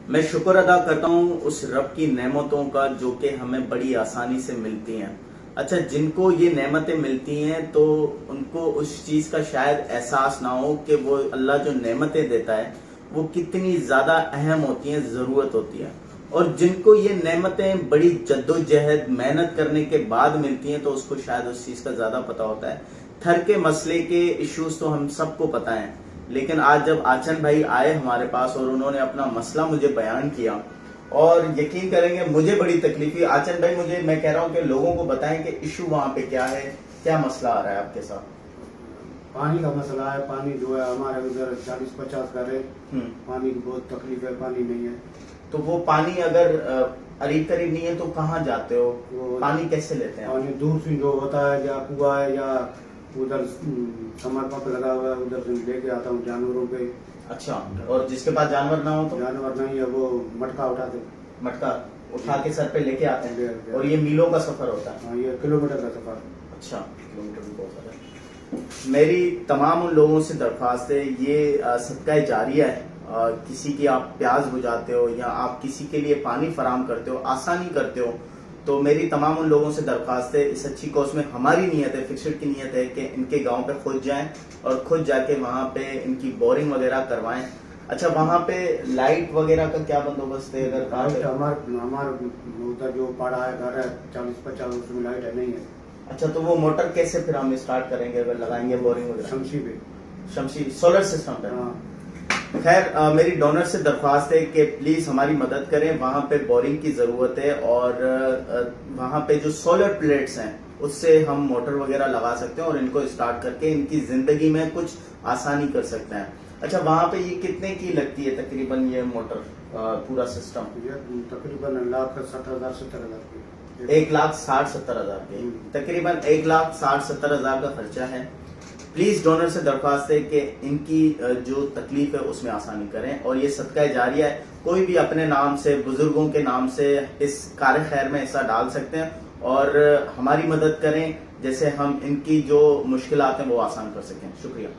मैं शुक्र अदा करता हूँ उस रब की नेमतों का जो कि हमें बड़ी आसानी से मिलती हैं। अच्छा, जिनको ये नेमतें मिलती हैं तो उनको उस चीज़ का शायद एहसास ना हो कि वो अल्लाह जो नेमतें देता है वो कितनी ज़्यादा अहम होती हैं, ज़रूरत होती है। और जिनको ये नेमतें बड़ी जद्दोजहद मेहनत करने के बाद मिलती हैं तो उसको शायद उस चीज़ का ज़्यादा पता होता है। थर के मसले के इश्यूज तो हम सबको पता है, लेकिन आज जब आचन भाई आए हमारे पास और उन्होंने अपना मसला मुझे बयान किया, और यकीन करेंगे मुझे बड़ी तकलीफ हुई। आचन भाई, मैं कह रहा हूँ कि लोगों को बताएं कि इशू वहां पे क्या है, क्या मसला आ रहा है आपके साथ। पानी का मसला है। पानी जो है हमारे उधर 40-50 घर है। पानी की बहुत तकलीफ है, पानी नहीं है। तो वो पानी अगर करीब करीब नहीं है तो कहाँ जाते हो, पानी कैसे लेते हैं? पानी दूर से जो होता है, या कुआ है या उधर समर पंप लगा हुआ है, उधर से लेके आता हूँ जानवरों पे। अच्छा, और जिसके पास जानवर ना हो तो? जानवर नहीं है, वो मटका उठाते। मटका उठा के सर पे लेके आते हैं। ले- और ये मीलों का सफर होता है? हाँ, ये किलोमीटर का सफर। अच्छा, किलोमीटर भी बहुत सारा है। मेरी तमाम उन लोगों से दरख्वास्त है, ये सदका जारिया है। किसी की आप प्याज बुझाते हो या आप किसी के लिए पानी फराम करते हो, आसानी करते हो, तो मेरी तमाम उन लोगों से दरख्वास्त है, इस अच्छी कॉज में हमारी नीयत है, फिक्सड की नीयत है कि इनके गांव पे खुद जाएं और खुद जाके वहां पे इनकी बोरिंग वगैरह करवाएं। अच्छा, वहां पे लाइट वगैरह का क्या बंदोबस्त है? अगर लाइट हमारे उधर जो पड़ा है घर है 40-50, उसमें लाइट है नहीं है। अच्छा, तो वो मोटर कैसे फिर हम स्टार्ट करेंगे अगर लगाएंगे बोरिंग वगैरह? शमशी पे। शमशी सोलर सिस्टम पे? हाँ। खैर, मेरी डोनर से दरख्वास्त है कि प्लीज हमारी मदद करें, वहां पे बोरिंग की जरूरत है और वहां पे जो सोलर प्लेट्स हैं उससे हम मोटर वगैरह लगा सकते हैं और इनको स्टार्ट करके इनकी जिंदगी में कुछ आसानी कर सकते हैं। अच्छा, वहां पे ये कितने की लगती है तकरीबन ये मोटर, पूरा सिस्टम? ये तकरीबन 1,60,000-70,000 की। 1,60,70,000 के तकरीबन 1,60,70,000 का खर्चा है। प्लीज डोनर से दरख्वास्त है कि इनकी जो तकलीफ है उसमें आसानी करें, और ये सदका जारिया है, कोई भी अपने नाम से, बुजुर्गों के नाम से इस कार्य खैर में हिस्सा डाल सकते हैं और हमारी मदद करें जैसे हम इनकी जो मुश्किलात हैं वो आसान कर सकें। शुक्रिया।